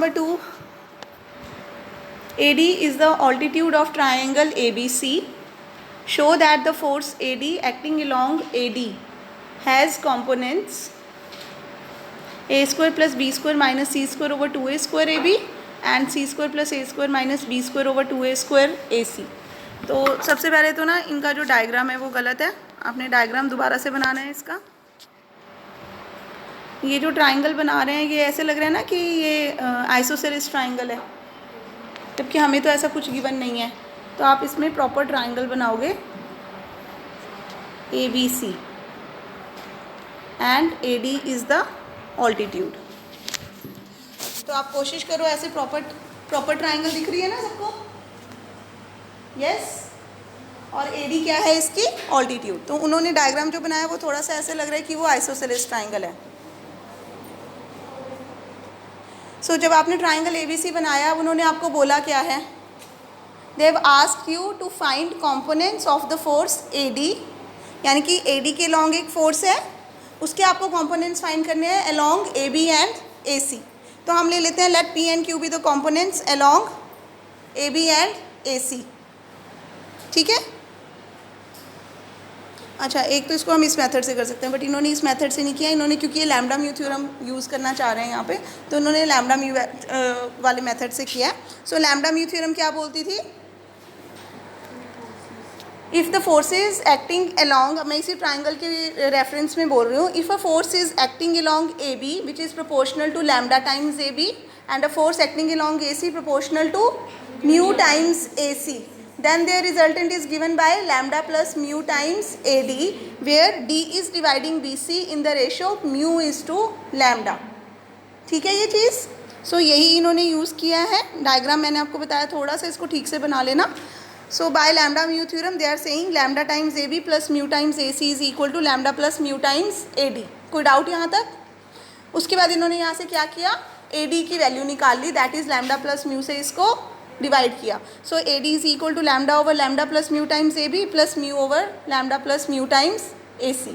number 2. AD is the altitude of triangle ABC. Show that the force AD acting along AD has components a square plus b square minus c square over 2a square AB and c square plus a square minus b square over 2a square AC. तो सबसे पहले तो ना इनका जो diagram है वो गलत है, आपने डायग्राम दोबारा से बनाना है इसका। ये जो ट्राइंगल बना रहे हैं ये ऐसे लग रहा है ना कि ये आइसोसेलेस ट्राइंगल है, जबकि हमें तो ऐसा कुछ गिवन नहीं है। तो आप इसमें प्रॉपर ट्राइंगल बनाओगे ABC and AD is the altitude. तो आप कोशिश करो ऐसे प्रॉपर ट्राइंगल दिख रही है ना सबको, यस। और AD क्या है इसकी ऑल्टीट्यूड। तो उन्होंने डायग्राम जो बनाया वो थोड़ा सा ऐसे लग रहा है कि वो आइसोसेलेस ट्राइंगल है। सो जब आपने ट्राइंगल ABC बनाया उन्होंने आपको बोला क्या है, they have asked you to find components of the force AD, यानी कि AD के अलॉन्ग एक फोर्स है, उसके आपको कंपोनेंट्स फाइंड करने हैं अलॉन्ग AB एंड AC। तो हम ले लेते हैं let P and Q be the components along AB and AC, ठीक है। अच्छा, एक तो इसको हम इस मेथड से कर सकते हैं, बट इन्होंने इस मेथड से नहीं किया। इन्होंने क्योंकि ये लैम्डा म्यू थ्योरम यूज़ करना चाह रहे हैं यहाँ पे, तो इन्होंने लैम्डा म्यू वाले मेथड से किया है। सो लैम्डा म्यू थ्योरम क्या बोलती थी, if the force is acting along, मैं इसी ट्राइंगल के रेफरेंस में बोल रही हूँ, if a force is acting along AB which is proportional to lambda times AB and a force acting along AC proportional to mu times AC, then their resultant is given by lambda plus mu times AD, where D is dividing BC in the ratio mu is to lambda, ठीक है ये चीज़। सो यही इन्होंने use किया है। Diagram मैंने आपको बताया, थोड़ा सा इसको ठीक से बना लेना। So by lambda mu theorem they are saying lambda times AB plus mu times AC is equal to lambda plus mu times AD। कोई डाउट यहाँ तक? उसके बाद इन्होंने यहाँ से क्या किया, AD की वैल्यू निकाल ली, that is lambda plus mu से इसको डिवाइड किया। So AD is equal to lambda over lambda plus mu times AB plus mu over lambda plus mu times AC,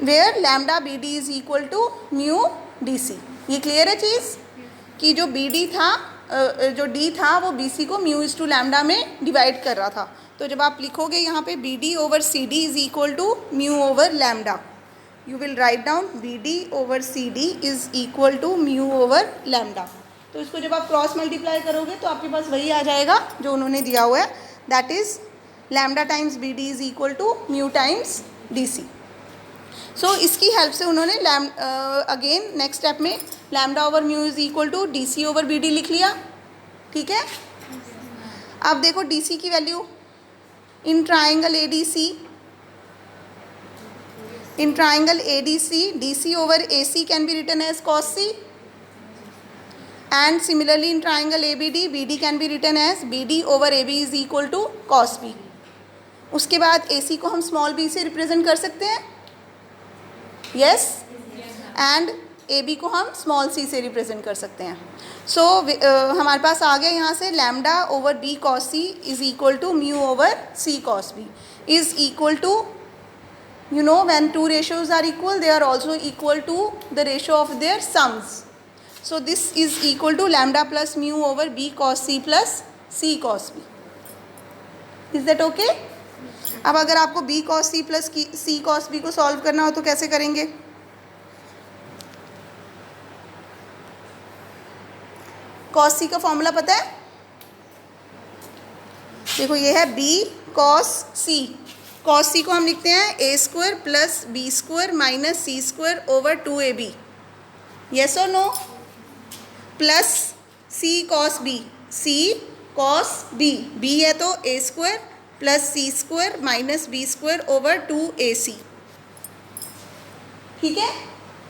where lambda BD is equal to mu DC। ये clear है चीज़ कि जो BD था, जो D था वो BC को म्यू इज टू लैम्डा में डिवाइड कर रहा था। तो जब आप लिखोगे यहाँ पे BD over CD is equal to mu over lambda, you will write down BD over CD is equal to mu over lambda. तो इसको जब आप क्रॉस मल्टीप्लाई करोगे तो आपके पास वही आ जाएगा जो उन्होंने दिया हुआ है, that is lambda times BD is equal to mu times DC। So इसकी हेल्प से उन्होंने अगेन नेक्स्ट स्टेप में lambda over mu is equal to DC over BD लिख लिया, ठीक है। अब देखो DC की value in triangle ADC, in triangle ADC DC over AC can be written as cos C, and similarly in triangle ABD BD can be written as BD over AB is equal to cos B। उसके बाद AC को हम small b से represent कर सकते हैं, yes, and AB को हम स्मॉल c से रिप्रेजेंट कर सकते हैं। सो हमारे पास आ गया यहाँ से lambda over B cos C is equal to mu over C cos B is equal to, you know, when two ratios are equal they are also equal to the ratio of their sums. So this is equal to lambda plus mu over B cos C plus C cos B. Is that okay? अब अगर आपको B cos C plus C cos B को solve करना हो तो कैसे करेंगे? cos C का फॉर्मूला पता है? देखो ये है B cos C। cos C को हम लिखते हैं a square plus B square minus C square over 2AB, yes or no? Plus C cos B, C cos B, B है तो a square plus C square minus B square over 2AC, ठीक है।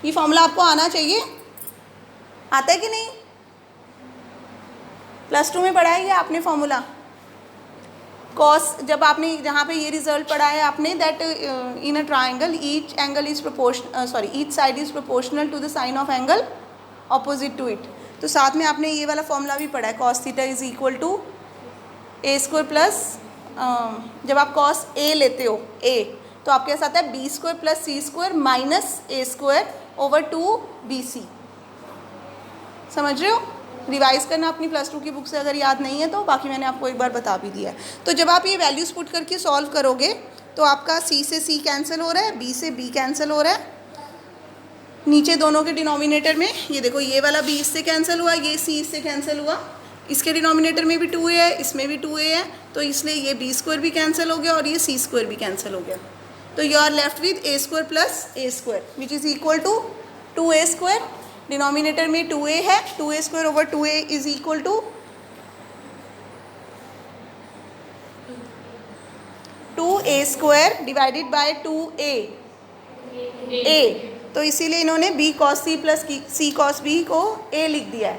ये formula आपको आना चाहिए, आता है कि नहीं? +2 में पढ़ा है ये आपने फॉर्मूला कॉस, जब आपने जहाँ पे ये रिजल्ट पढ़ा है आपने, that in a triangle each angle is each side is proportional to the sine of angle opposite to it. तो साथ में आपने ये वाला फॉर्मूला भी पढ़ा है, cos theta is equal to a square plus, जब आप cos a लेते हो a तो आपके साथ है B square plus C square minus a square over 2BC, समझ रहे हो? रिवाइज करना अपनी +2 की बुक से अगर याद नहीं है तो, बाकी मैंने आपको एक बार बता भी दिया है। तो जब आप ये वैल्यूज़ पुट करके सॉल्व करोगे तो आपका C से C कैंसिल हो रहा है, B से B कैंसिल हो रहा है, नीचे दोनों के डिनोमिनेटर में ये देखो ये वाला B इससे कैंसिल हुआ, ये C इससे कैंसिल हुआ, इसके डिनोमिनेटर में भी 2a है, इसमें भी 2a है, तो इसलिए ये b² भी कैंसिल हो गया और ये c² भी कैंसिल हो गया। तो you are left with a² plus a² which is equal to 2a²। Denominator में 2a है, 2a² over 2a is equal to 2a² divided by 2a तो इसीलिए इन्होंने b cos c plus c cos b को a लिख दिया है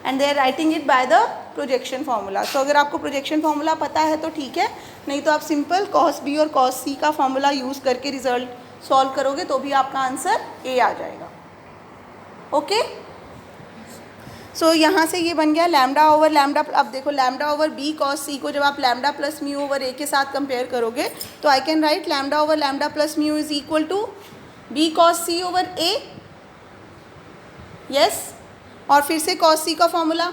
and they are writing it by the projection formula. तो अगर आपको प्रोजेक्शन फार्मूला पता है तो ठीक है, नहीं तो आप सिंपल cos b और cos c का फार्मूला यूज़ करके रिजल्ट सॉल्व करोगे तो भी आपका आंसर a आ जाएगा। ओके, सो यहाँ से ये बन गया लैम्डा ओवर लैम्डा। अब देखो lambda over b cos c को जब आप lambda plus mu over a के साथ कंपेयर करोगे तो I can write lambda over lambda plus mu is equal to b cos c over a। Yes, और फिर से cos c का फॉर्मूला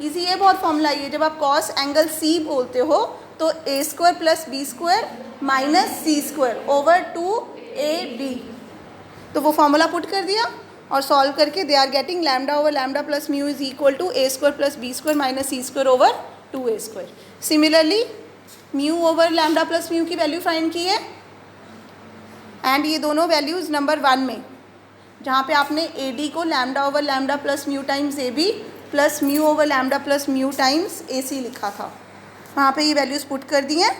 इजी है बहुत फॉर्मूला ये। जब आप cos एंगल c बोलते हो तो a² plus b² minus c² over 2ab, तो वो फॉर्मूला पुट कर दिया और सॉल्व करके they are getting lambda over lambda plus mu is equal to a² plus b² minus c² over 2a²। Similarly mu over lambda plus mu की value find की है and ये दोनों वैल्यूज़ नंबर 1 में जहाँ पे आपने AD को lambda over lambda plus mu times AB plus mu over lambda plus mu times AC लिखा था, वहाँ पे ये वैल्यूज़ पुट कर दी हैं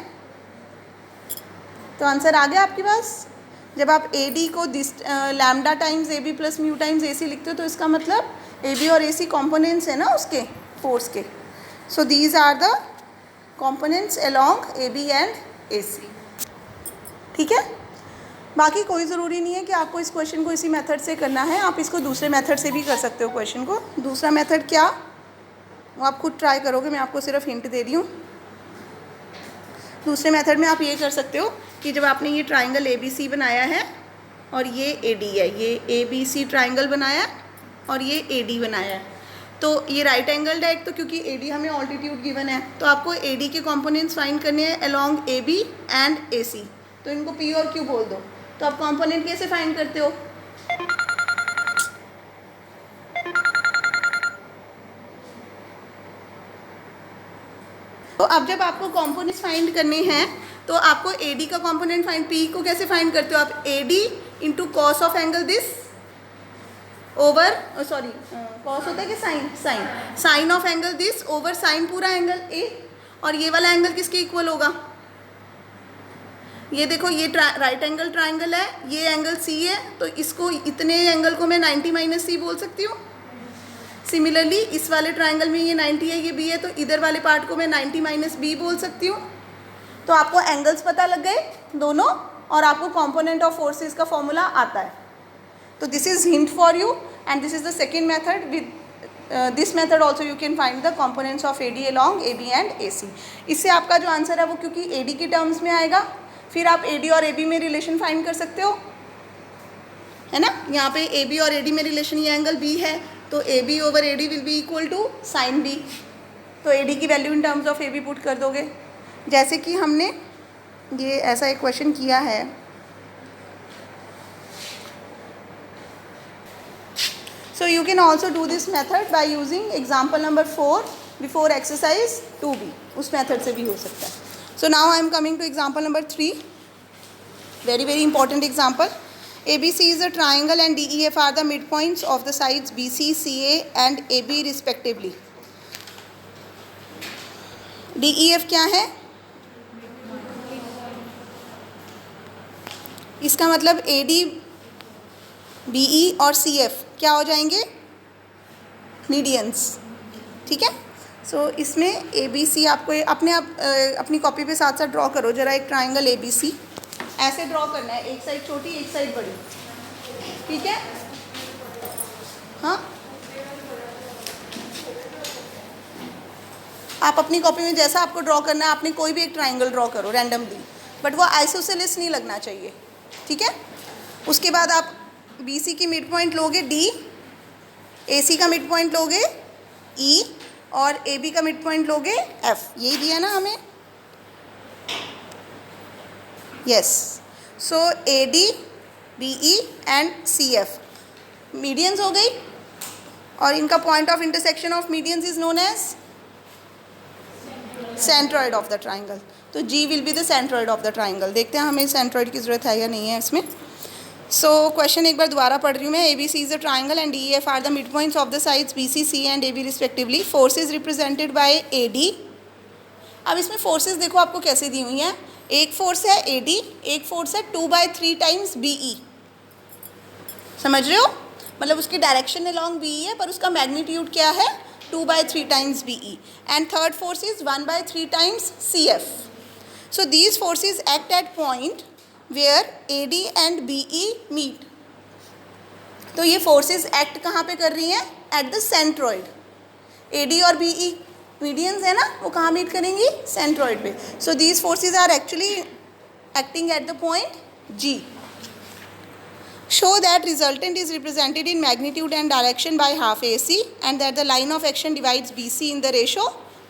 तो आंसर आ गया आपके पास। जब आप AD को lambda times AB plus mu times AC लिखते हो तो इसका मतलब AB और AC कॉम्पोनेंट्स है ना उसके फोर्स के। So these are the components along AB and AC। ठीक है, बाकी कोई ज़रूरी नहीं है कि आपको इस क्वेश्चन को इसी मेथड से करना है, आप इसको दूसरे मेथड से भी कर सकते हो क्वेश्चन को। दूसरा मेथड क्या, वो आप खुद ट्राई करोगे, मैं आपको सिर्फ हिंट दे रही हूँ। दूसरे मेथड में आप ये कर सकते हो कि जब आपने ये ट्राइंगल ABC बनाया है और ये AD है, ये ABC ट्राइंगल बनाया और ये AD बनाया है, तो ये राइट एंगल्ड है एक तो क्योंकि AD हमें ऑल्टीट्यूड गिवन है, तो आपको AD के कॉम्पोनेंट्स फाइंड करने हैं अलोंग AB एंड AC, तो इनको P और Q बोल दो। तो आप कंपोनेंट कैसे फाइंड करते हो, तो अब जब आपको कंपोनेंट्स फाइंड करने हैं तो आपको AD का कंपोनेंट फाइंड, P को कैसे फाइंड करते हो आप, AD into cos of angle this over sorry cos होता है कि sine of angle this over sine पूरा एंगल A, और ये वाला एंगल किसके इक्वल होगा, ये देखो ये राइट एंगल ट्राइंगल है, ये एंगल C है, तो इसको इतने एंगल को मैं 90 माइनस C बोल सकती हूँ। सिमिलरली इस वाले ट्राइंगल में ये 90 है, ये B है, तो इधर वाले पार्ट को मैं 90 माइनस B बोल सकती हूँ। तो आपको एंगल्स पता लग गए दोनों और आपको कंपोनेंट ऑफ फोर्सेस का फॉर्मूला आता है। तो this is hint for you and this is the second method. With this method also you can find the components of AD along AB and AC। इससे आपका जो आंसर है वो क्योंकि AD के टर्म्स में आएगा, फिर आप AD और AB में रिलेशन फाइंड कर सकते हो, है ना। यहाँ पे AB और AD में रिलेशन, ये एंगल B है तो AB over AD will be equal to sine B, तो AD की value in terms of AB put कर दोगे। जैसे कि हमने ये ऐसा एक क्वेश्चन किया है, so you can also do this method by using example number 4 before exercise 2b, उस method से भी हो सकता है। So now I am coming to example number 3, very important example. ABC is a triangle and DEF are the midpoints of the sides BC, CA and AB respectively. DEF क्या है, इसका मतलब AD, BE और CF क्या हो जाएंगे, medians. ठीक है, सो इसमें ABC आपको अपनी कॉपी पे साथ साथ ड्रॉ करो जरा। एक ट्राइंगल ABC ऐसे ड्रॉ करना है, एक साइड छोटी एक साइड बड़ी, ठीक है। हाँ, आप अपनी कॉपी में जैसा आपको ड्रॉ करना है, आपने कोई भी एक ट्राइंगल ड्रॉ करो रैंडमली, बट वो आइसोसेलेस नहीं लगना चाहिए, ठीक है। उसके बाद आप BC की मिड पॉइंट लोगे D, AC का मिड पॉइंट लोगे ई और ए बी का मिड पॉइंट लोगे एफ, यही दिया ना हमें, yes. So A D B E and C F medians हो गई, और इनका point of intersection of medians is known as centroid of the triangle. तो G will be the centroid of the triangle. देखते हैं हमें सेंट्रॉइड की ज़रूरत है या नहीं है इसमें। सो क्वेश्चन एक बार दोबारा पढ़ रही हूँ मैं। A B C is the triangle and D E F are the mid points of the sides B C C and A B respectively. Forces represented by A D. अब इसमें forces देखो आपको कैसे दी हुई हैं। एक फोर्स है A D, एक फोर्स है 2/3 टाइम्स बी ई। समझ रहे हो, मतलब उसकी डायरेक्शन अलॉन्ग बी ई है पर उसका मैग्नीट्यूड क्या है, 2/3 times B E. And third force is 1/3 times C F. So these forces act at point where A D and B E meet. तो ये फोर्सेज एक्ट कहाँ पे कर रही हैं, at the centroid. A D और बी ई मीडियंस है ना, वो कहाँ मीट करेंगी, सेंट्रॉइड पे। So these forces are actually acting at the point G. Show that resultant is represented in magnitude and direction by half AC and that the line of action divides BC in the ratio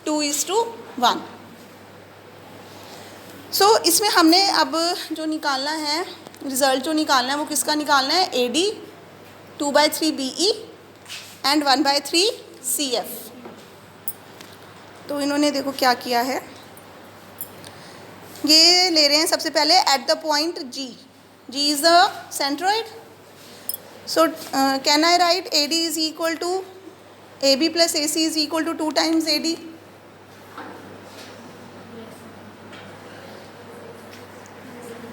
2:1. So इसमें हमने अब जो निकालना है, result जो निकालना है वो किसका निकालना है, AD 2/3 BE and 1/3 CF। तो इन्होंने देखो क्या किया है, ये ले रहे हैं सबसे पहले eight the point G. G is the centroid. So can I write AD is equal to AB plus AC is equal to 2 times AD?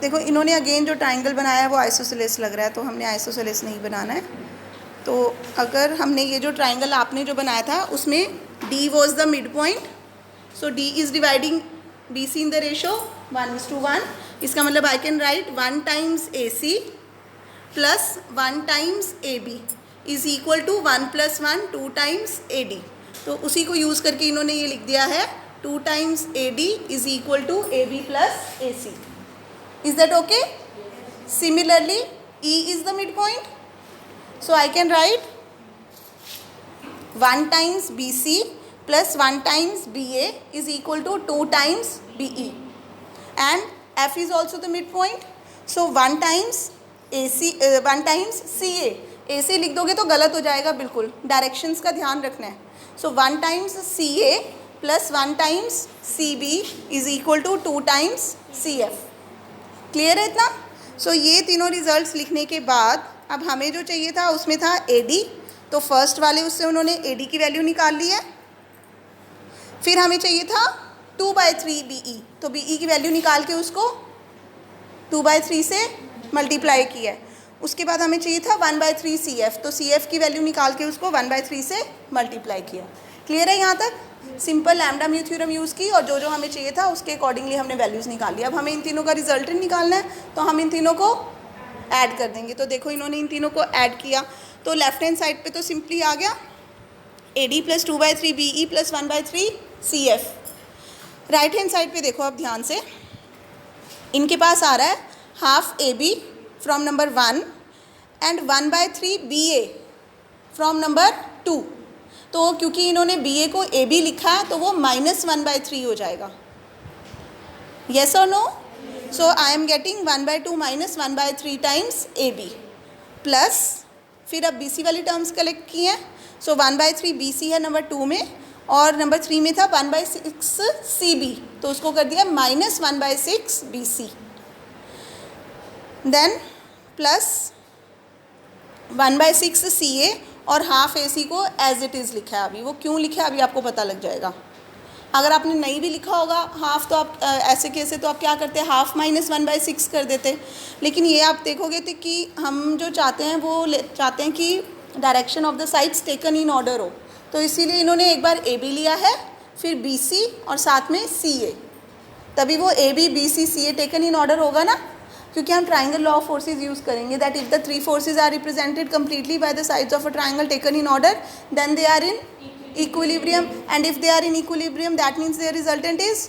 देखो इन्होंने अगेन जो ट्राइंगल बनाया है वो आइसोसेलेस लग रहा है, तो हमने आइसोसेलेस नहीं बनाना है। तो अगर हमने ये जो ट्राइंगल आपने जो बनाया था उसमें D was the mid point, so D is dividing BC in the ratio 1:1. इसका मतलब I can write 1 times AC plus 1 times AB is equal to 1 + 1 2 times AD। तो उसी को यूज़ करके इन्होंने ये लिख दिया है 2 times AD is equal to AB plus AC। Is that okay? Similarly E is the mid point, so I can write 1 times BC plus 1 times BA is equal to 2 times BE। and F is also the midpoint, so 1 times AC 1 times CA। AC लिख दोगे तो गलत हो जाएगा, बिल्कुल directions का ध्यान रखना है। so 1 times CA plus 1 times CB is equal to 2 times CF। Clear है इतना? so ये तीनों रिजल्ट्स लिखने के बाद अब हमें जो चाहिए था उसमें था AD, तो फर्स्ट वाले उससे उन्होंने AD की वैल्यू निकाल ली है। फिर हमें चाहिए था 2/3 BE, तो BE की वैल्यू निकाल के उसको 2/3 से मल्टीप्लाई किया है। उसके बाद हमें चाहिए था 1/3 CF, तो CF की वैल्यू निकाल के उसको 1/3 से मल्टीप्लाई किया। क्लियर है यहाँ तक? Simple lambda mu theorem use की और जो जो हमें चाहिए था उसके अकॉर्डिंगली हमने वैल्यूज़ निकाल लिया। अब हमें इन तीनों का रिजल्टेंट निकालना है, तो हम इन तीनों को ऐड कर देंगे। तो देखो इन्होंने इन तीनों को ऐड किया, तो लेफ्ट हैंड साइड पे तो सिंपली आ गया AD plus 2/3 BE plus 1/3 CF। Right hand side पे देखो अब ध्यान से, इनके पास आ रहा है half AB from number 1 and 1/3 BA from number 2। तो क्योंकि इन्होंने BA को AB लिखा है तो वो -1/3 हो जाएगा। येस और no? So I am getting 1/2 minus 1/3 times AB plus फिर अब BC वाली टर्म्स कलेक्ट की हैं। सो 1/3 BC है नंबर 2 में और नंबर 3 में था 1/6 CB, तो उसको कर दिया -1/6 BC। देन प्लस 1/6 CA और हाफ AC को एज इट इज़ लिखा है। अभी वो क्यों लिखा है अभी आपको पता लग जाएगा। अगर आपने नहीं भी लिखा होगा हाफ, तो आप ऐसे कैसे, तो आप क्या करते हैं हाफ माइनस 1/6 कर देते। लेकिन ये आप देखोगे तो कि हम जो चाहते हैं वो चाहते हैं कि direction of the sides taken in order हो, तो इसीलिए इन्होंने एक बार AB लिया है, फिर BC और साथ में CA, तभी वो AB BC CA taken in order होगा ना, क्योंकि हम triangle law of forces use करेंगे that if the 3 forces are represented completely by the sides of a triangle taken in order then they are in equilibrium, and if they are in equilibrium that means their resultant is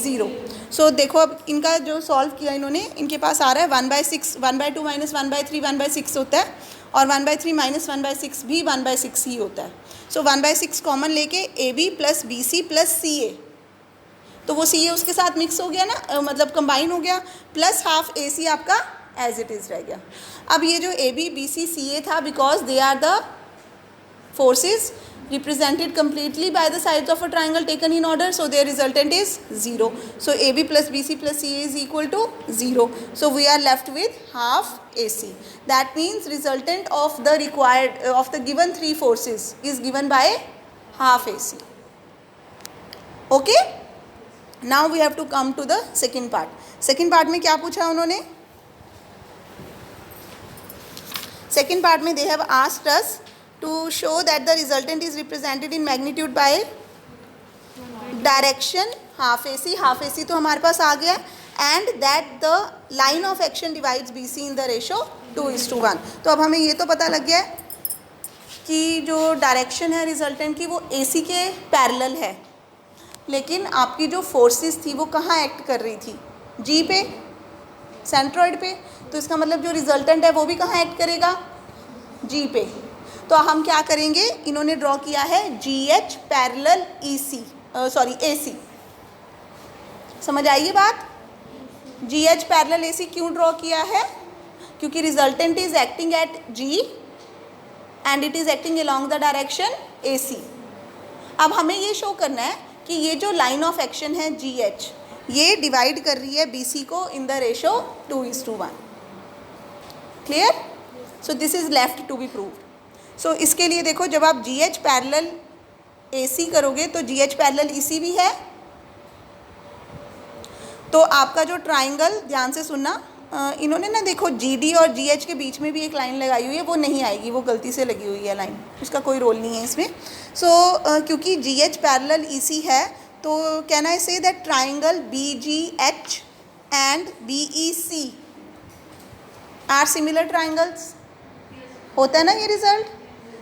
0। So देखो अब इनका जो solve किया इन्होंने, इनके पास आ रहा है 1/6 1/2 minus 1/3 1/6 होता है, और 1/3 माइनस 1/6 भी 1/6 ही होता है. सो 1/6 कॉमन लेके AB plus BC plus CA, तो वो CA उसके साथ मिक्स हो गया ना, मतलब कंबाइन हो गया, प्लस हाफ AC आपका एज इट इज़ रह गया. अब ये जो AB BC CA था, because they are the forces represented completely by the sides of a triangle taken in order, so their resultant is 0. So AB plus BC plus CA is equal to 0. So we are left with half AC. That means resultant of the required of the given three forces is given by half AC. Okay? Now we have to come to the second part. Second part में क्या पूछा उन्होंने? Second part में they have asked us to show that the resultant is represented in magnitude by direction half AC. Half AC तो हमारे पास आ गया, and that the line of action divides BC in the ratio 2:1. तो अब हमें ये तो पता लग गया कि जो डायरेक्शन है रिजल्टेंट की वो AC के पैरेलल है, लेकिन आपकी जो फोर्सेस थी वो कहाँ एक्ट कर रही थी? G पे, सेंट्रॉइड पे. तो इसका मतलब जो रिजल्टेंट है वो भी कहाँ एक्ट करेगा? G पे. तो हम क्या करेंगे, इन्होंने ड्रॉ किया है GH पैरेलल AC. समझ आई ये बात? GH पैरेलल AC क्यों ड्रॉ किया है? क्योंकि resultant is acting at G and it is acting along the direction AC. अब हमें ये शो करना है कि ये जो लाइन ऑफ एक्शन है GH, ये डिवाइड कर रही है BC को in the ratio 2:1. Clear? So this is left to be proved. So इसके लिए देखो, जब आप GH पैरेलल AC करोगे तो GH पैरेलल EC भी है. तो आपका जो ट्राइंगल, ध्यान से सुनना, इन्होंने ना देखो GD और GH के बीच में भी एक लाइन लगाई हुई है, वो नहीं आएगी, वो गलती से लगी हुई है लाइन, उसका कोई रोल नहीं है इसमें. सो क्योंकि GH पैरेलल EC है, तो can I say that triangle BGH and BEC are similar triangles. होता है ना ये रिजल्ट?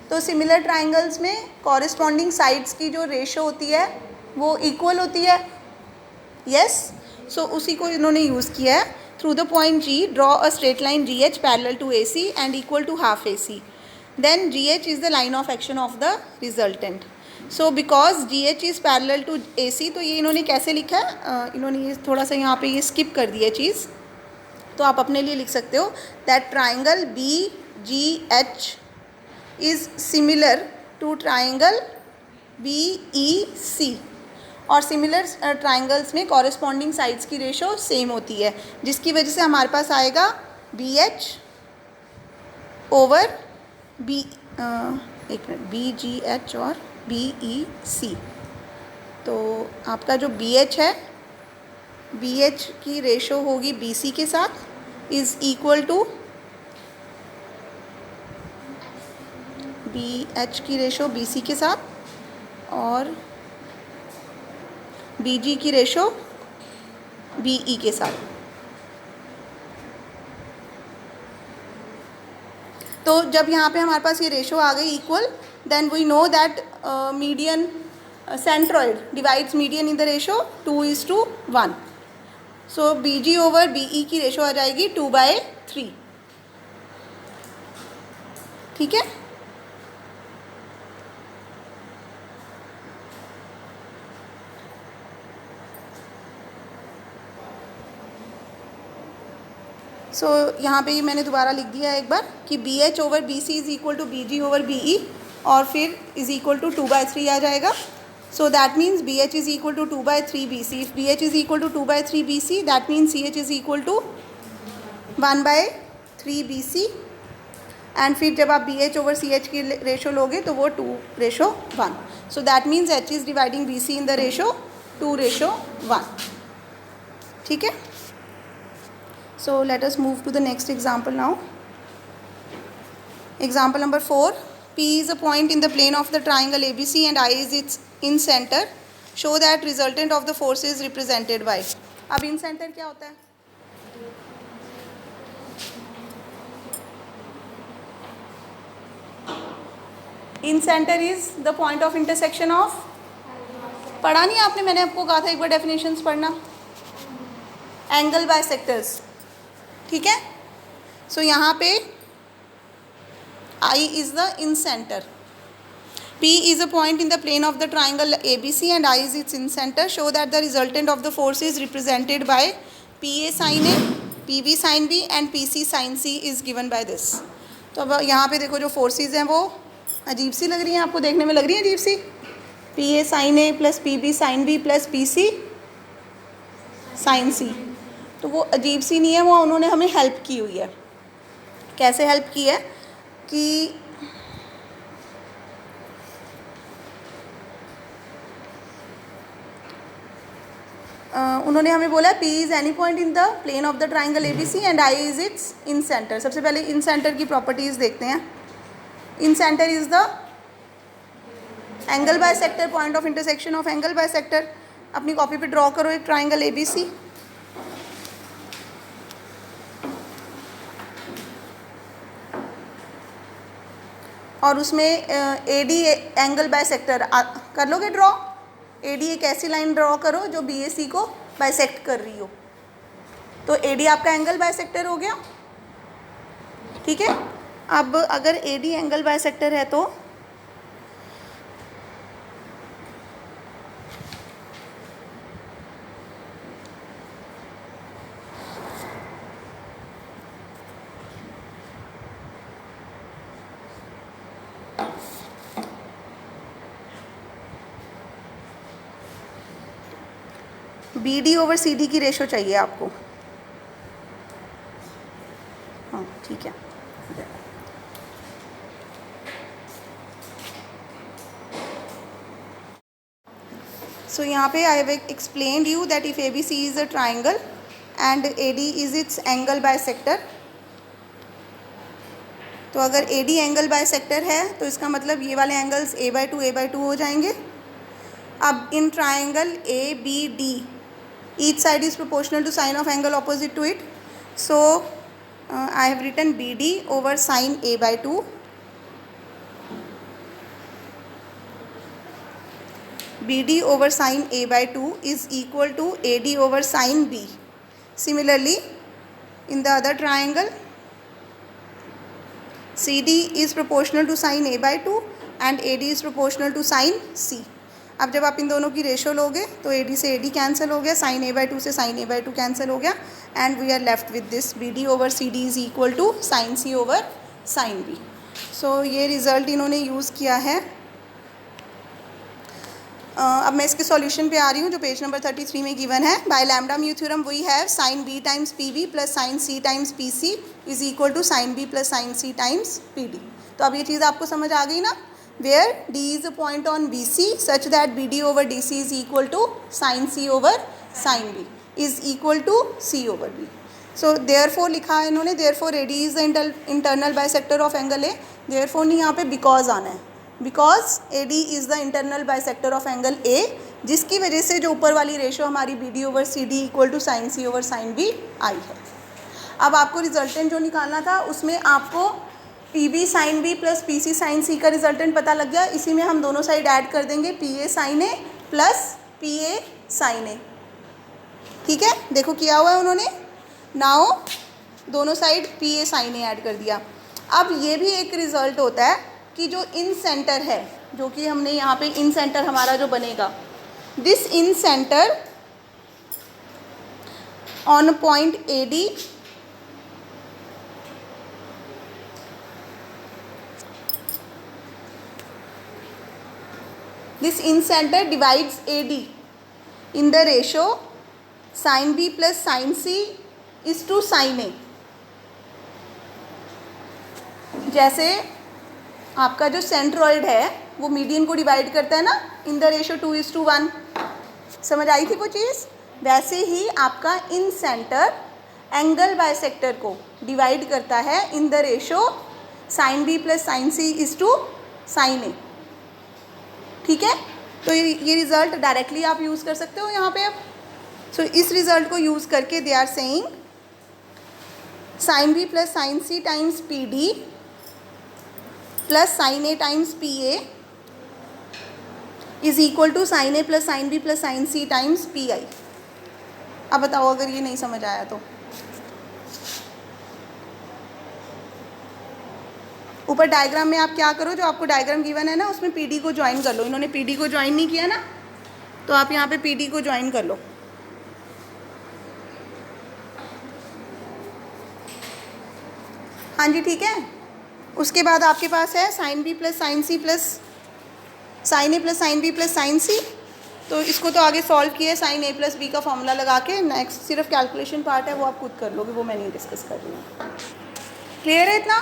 तो सिमिलर ट्राइंगल्स में कॉरेस्पॉन्डिंग साइड्स की जो रेशो होती है वो इक्वल होती है. यस. सो उसी को इन्होंने यूज़ किया है. Through the point G draw a straight line GH parallel to AC and equal to half AC. Then GH is the line of action of the resultant. So because GH is parallel to AC, तो ये इन्होंने कैसे लिखा है, इन्होंने ये थोड़ा सा यहाँ पे ये स्किप कर दिया चीज़, तो आप अपने लिए लिख सकते हो that triangle BGH is similar to triangle BEC. और सिमिलर ट्राइंगल्स में कॉरेस्पॉन्डिंग साइड्स की रेशो सेम होती है, जिसकी वजह से हमारे पास आएगा BH ओवर BGH और BEC. तो आपका जो BH है, BH की रेशो होगी BC के साथ, इज़ इक्वल टू BH की रेशो BC के साथ, और BG की रेशो BE के साथ. तो जब यहाँ पे हमारे पास ये रेशो आ गई equal, then we know that median centroid divides median in the ratio 2:1. So BG over BE की रेशो आ जाएगी 2/3. ठीक है? सो यहाँ पे मैंने दोबारा लिख दिया है एक बार कि BH over BC is equal to BG over BE, और फिर इज़ इक्वल टू 2/3 आ जाएगा. So that means BH is equal to 2/3 BC. If BH is equal to 2/3 BC, that means CH is equal to 1/3 BC. And फिर जब आप BH over CH की ratio लोगे तो वो 2:1. So that means H is dividing BC in the ratio 2:1. ठीक है? So let us move to the next example now. Example number 4. P is a point in the plane of the triangle ABC and I is its in center. Show that resultant of the force is represented by. अब in center क्या होता है? In center is the point of intersection of. पढ़ा नहीं आपने? मैंने आपको कहा था एक बार definitions पढ़ना. Angle bisectors. ठीक है? सो यहाँ पे I is the in center. P is a point in the plane of the triangle ABC and I is its in center. Show that the resultant of the force is represented by PA sin A, PB sin B and PC sin C is given by this. तो अब यहाँ पे देखो जो forces हैं वो अजीब सी लग रही हैं आपको, देखने में लग रही हैं अजीब सी. PA sin A plus PB sin B plus PC sin C. तो वो अजीब सी नहीं है, वो उन्होंने हमें हेल्प की हुई है. कैसे हेल्प की है कि उन्होंने हमें बोला P is any point in the plane of the triangle ABC and I is its incentre. सबसे पहले इन सेंटर की प्रॉपर्टीज़ देखते हैं. Incentre is the angle bisector, point of intersection of angle bisector. अपनी copy पे draw करो एक triangle ABC. और उसमें AD एंगल बाइसेक्टर कर लोगे ड्रॉ. AD एक ऐसी लाइन ड्रॉ करो जो BAC को बाइसेक्ट कर रही हो. तो AD आपका एंगल बाइसेक्टर हो गया. ठीक है. अब अगर AD एंगल बाइसेक्टर है तो BD ओवर CD की रेशो चाहिए आपको. हाँ ठीक है. सो यहाँ पे I have explained you that if ABC is a triangle and AD is it's angle bisector. तो अगर AD एंगल बाइसेक्टर है तो इसका मतलब ये वाले एंगल्स A/2 A/2 हो जाएंगे. अब in triangle ABD each side is proportional to sine of angle opposite to it. So I have written BD over sine A/2. BD over sine A/2 is equal to AD over sine B. Similarly, in the other triangle, CD is proportional to sine A/2 and AD is proportional to sine C. अब जब आप इन दोनों की ratio लोगे तो AD से AD cancel हो गया, साइन A/2 से साइन A/2 कैंसिल हो गया and we are left with this BD over CD is equal to sine C over sine B. So ये रिज़ल्ट इन्होंने यूज़ किया है. अब मैं इसके सॉल्यूशन पे आ रही हूँ जो पेज नंबर 33 में गिवन है. By lambda mu theorem we have sine B times PB plus sine C times PC is equal to sine B plus sine C times PD. तो अब ये चीज़ आपको समझ आ गई ना. where D is a point on BC such that BD over DC is equal to sin C over sin B is equal to C over B. So therefore लिखा है इन्होंने, therefore AD is the internal bisector of angle A. therefore नहीं यहाँ पे because आना है, because AD is the internal bisector of angle A, जिसकी वजह से जो ऊपर वाली रेशो हमारी BD over CD equal to sin C over sin B आई है. अब आपको रिजल्टेंट जो निकालना था उसमें आपको PB sine B plus PC sine C का रिजल्टेंट पता लग गया. इसी में हम दोनों साइड ऐड कर देंगे PA sine A plus PA sine A. ठीक है, देखो किया हुआ है उन्होंने. नाउ दोनों side PA sine A add कर दिया. अब ये भी एक रिज़ल्ट होता है कि जो इन सेंटर है, जो कि हमने यहाँ पे इन सेंटर हमारा जो बनेगा, this in centre on point AD this in center divides AD in the ratio sin B plus sin C is to sin A. जैसे आपका जो सेंट्रॉइड है वो मीडियन को डिवाइड करता है ना इन द रेशो 2:1. समझ आई थी वो चीज़. वैसे ही आपका इन सेंटर एंगल बाइसेक्टर को डिवाइड करता है in the ratio sin B plus sin C is to sin A. ठीक है, तो ये रिज़ल्ट डायरेक्टली आप यूज़ कर सकते हो यहाँ पे. अब सो इस रिज़ल्ट को यूज़ करके they are saying sine B plus sine C times PD plus sine A times PA is equal to sine A plus sine B plus sine C times PI. अब बताओ अगर ये नहीं समझ आया तो. ऊपर डायग्राम में आप क्या करो, जो आपको डायग्राम गिवन है ना उसमें PD को ज्वाइन कर लो। इन्होंने PD को ज्वाइन नहीं किया ना, तो आप यहाँ पे PD को ज्वाइन कर लो। हाँ जी ठीक है। उसके बाद आपके पास है sine B plus sine C plus sine A plus sine B plus sine C। तो इसको तो आगे सॉल्व किया है साइन A प्लस B का फॉर्मूला लगा के। नेक्स्ट सिर्फ कैलकुलेशन पार्ट है, वो आप खुद कर लोगे, वो मैं नहीं डिस्कस कर रही हूँ। क्लियर है इतना?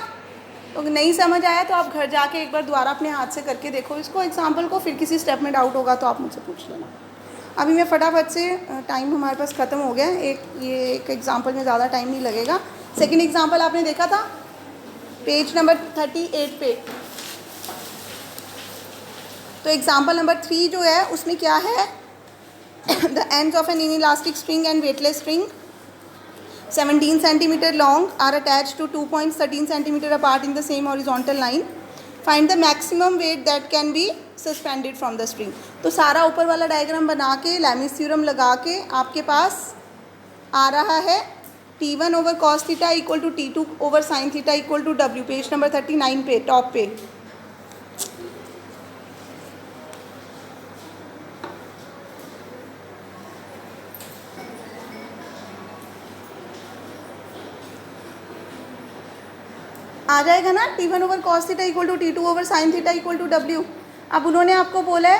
तो नहीं समझ आया तो आप घर जाके एक बार दोबारा अपने हाथ से करके देखो इसको एग्जाम्पल को, फिर किसी स्टेप में डाउट होगा तो आप मुझसे पूछ लेना। अभी मैं फटाफट से, टाइम हमारे पास ख़त्म हो गया, एक एग्जाम्पल में ज़्यादा टाइम नहीं लगेगा। सेकेंड एग्जाम्पल आपने देखा था पेज नंबर 38 पे। तो एग्जाम्पल नंबर 3 जो है उसमें क्या है, the ends of an inelastic string and weightless string 17 centimeter long are attached to 2 points 13 centimeter apart in the same horizontal line. Find the maximum weight that can be suspended from the string. तो सारा ऊपर वाला diagram बना के Lami's theorem लगा के आपके पास आ रहा है T1 over cos theta equal to T2 over sin theta equal to W। Page number 39 पे टॉप पे। आ जाएगा ना, T1 over cos theta equal to T2 over sine theta equal to W। अब उन्होंने आपको बोला है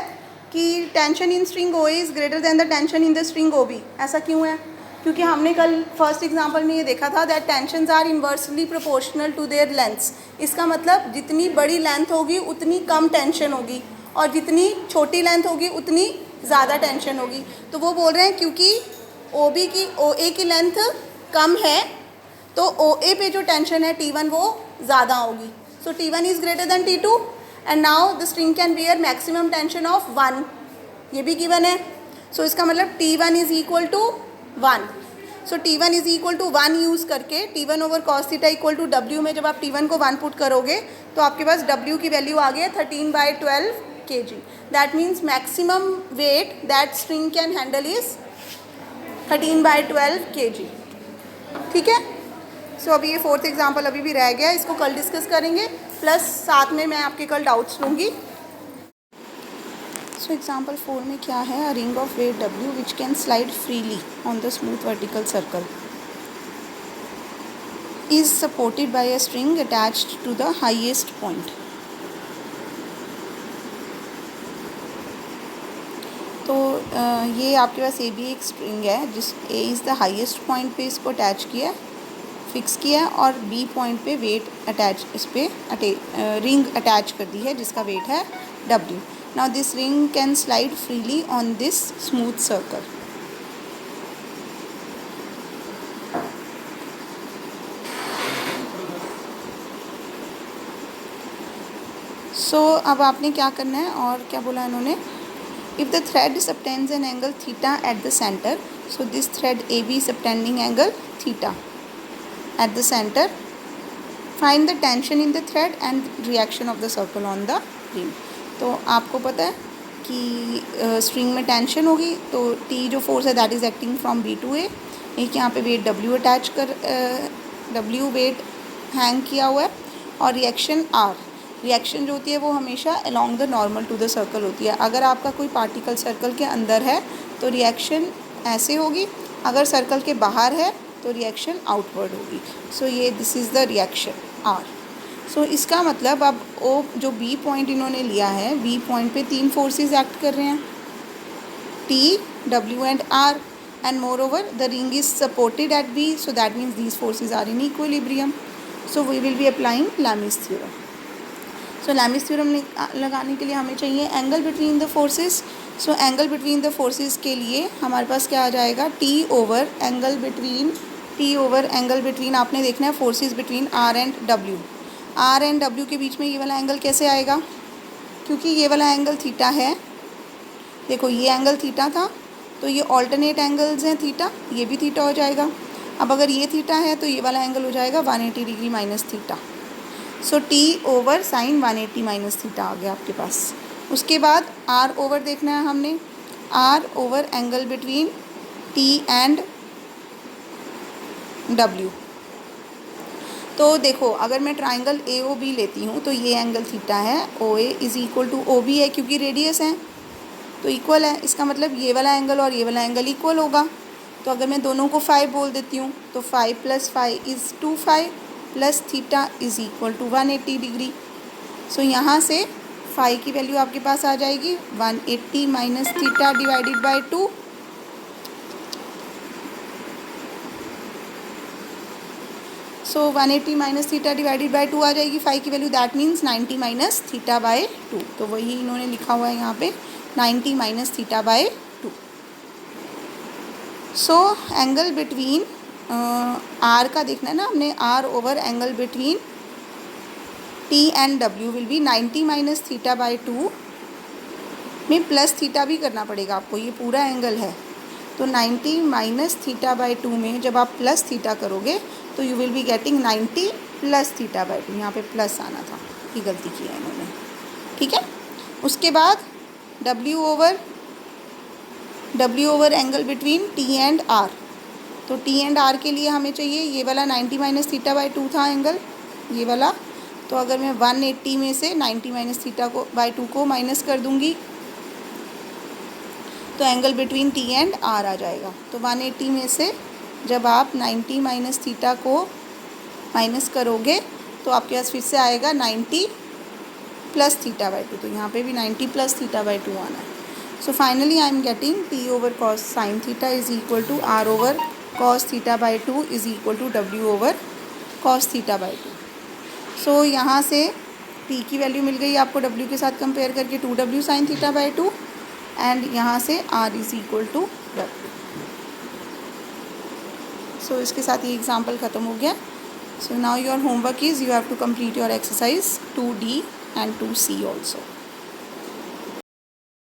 कि tension in string OA is greater than the tension in the string OB। ऐसा क्यों है? क्योंकि हमने कल फर्स्ट एग्जांपल में ये देखा था that tensions are inversely proportional to their lengths. इसका मतलब जितनी बड़ी लेंथ होगी उतनी कम टेंशन होगी, और जितनी छोटी लेंथ होगी उतनी ज़्यादा टेंशन होगी। तो वो बोल रहे हैं क्योंकि OA की लेंथ कम है तो OA पे जो टेंशन है T1 वो ज़्यादा होगी। So T1 is greater than T2 and now the string can bear maximum tension of 1, ये भी गिवन है। सो इसका मतलब T1 is equal to 1। So T1 is equal to 1 use करके T1 over cos theta equal to W में जब आप T1 को 1 पुट करोगे तो आपके पास W की वैल्यू आ गई है 13/12 kg। That means maximum weight that string can handle is 13/12 kg। ठीक है। सो अभी ये फोर्थ एग्जांपल अभी भी रह गया, इसको कल डिस्कस करेंगे, प्लस साथ में मैं आपके कल डाउट्स लूँगी। सो एग्जांपल 4 में क्या है, a ring of weight W which can slide freely on the smooth vertical circle is supported by a string attached to the highest point. तो ये आपके पास AB एक स्ट्रिंग है जिस A is the highest point पे इसको attach किया है, फिक्स किया है, और B पॉइंट पे वेट अटैच, इस पर रिंग अटैच कर दी है जिसका वेट है W। Now this ring can slide freely on this smooth circle. So अब आपने क्या करना है, और क्या बोला इन्होंने, if the thread subtends an angle theta at the centre, so this thread AB subtending angle theta at the center, find the tension in the thread and reaction of the circle on the ring। तो आपको पता है कि string में tension होगी, तो T जो force है that is acting from B to A। एक यहाँ पे वेट W अटैच कर W वेट हैंग किया हुआ है, और रिएक्शन R, रिएक्शन जो होती है वो हमेशा along the normal to the circle होती है। अगर आपका कोई पार्टिकल सर्कल के अंदर है तो रिएक्शन ऐसे होगी, अगर सर्कल के बाहर है तो रिएक्शन आउटवर्ड होगी। सो ये this is the reaction R। सो इसका मतलब अब O जो B पॉइंट इन्होंने लिया है, B पॉइंट पे 3 फोर्सेस एक्ट कर रहे हैं, T, W and R, and moreover the ring is supported at B, so that means these forces are in equilibrium. So we will be applying Lami's theorem. So Lami's theorem लगाने के लिए हमें चाहिए angle between the forces. So angle between the forces के लिए हमारे पास क्या आ जाएगा, T ओवर एंगल बिटवीन आपने देखना है forces between R and W। R and W के बीच में ये वाला एंगल कैसे आएगा, क्योंकि ये वाला एंगल थीटा है। देखो ये एंगल थीटा था, तो ये ऑल्टरनेट एंगल्स हैं थीटा, ये भी थीटा हो जाएगा। अब अगर ये थीटा है तो ये वाला एंगल हो जाएगा 180 degree minus theta. So T over sine 180 minus theta आ गया आपके पास। उसके बाद R ओवर देखना है हमने, R over angle between T and W। तो देखो अगर मैं ट्राइंगल ए ओ बी लेती हूँ तो ये एंगल थीटा है, O A is equal to O B है क्योंकि रेडियस है तो इक्वल है, इसका मतलब ये वाला एंगल और ये वाला एंगल इक्वल होगा। तो अगर मैं दोनों को 5 बोल देती हूँ तो 5 + 5 is 25 plus theta is equal to 180 degree. So यहाँ से फाई की वैल्यू आपके पास आ जाएगी 180 minus theta divided by 2। So 180 minus theta divided by 2 आ जाएगी फाई की value, that means 90 minus theta by 2। तो वही इन्होंने लिखा हुआ है यहाँ पे 90 minus theta by 2। So angle between R का देखना है ना हमने, R over angle between T and W will be 90 minus theta by 2 में प्लस थीटा भी करना पड़ेगा आपको, ये पूरा एंगल है। तो 90 माइनस थीटा बाय 2 में जब आप प्लस थीटा करोगे तो you will be getting 90 plus theta by 2। यहाँ पे प्लस आना था, ये गलती की है इन्होंने, ठीक है। उसके बाद W over angle between T and R। तो T एंड R के लिए हमें चाहिए ये वाला 90 माइनस थीटा बाय 2 था एंगल, ये वाला। तो अगर मैं 180 में से 90 माइनस थीटा को बाय 2 को माइनस कर दूँगी तो angle between T and R आ जाएगा। तो 180 में से जब आप 90 माइनस थीटा को माइनस करोगे तो आपके पास फिर से आएगा 90 प्लस थीटा बाय 2। तो यहाँ पे भी 90 प्लस थीटा बाय 2 आना है। So finally I am getting T over cos sine theta is equal to R over cos theta by 2 is equal to W over cos theta by 2। So यहाँ से T की value मिल गई आपको W के साथ compare करके 2W sine theta by 2 and यहाँ से R is equal to W। So इसके साथ ये एग्जाम्पल ख़त्म हो गया। So now your homework is you have to complete your exercise 2D and 2C also.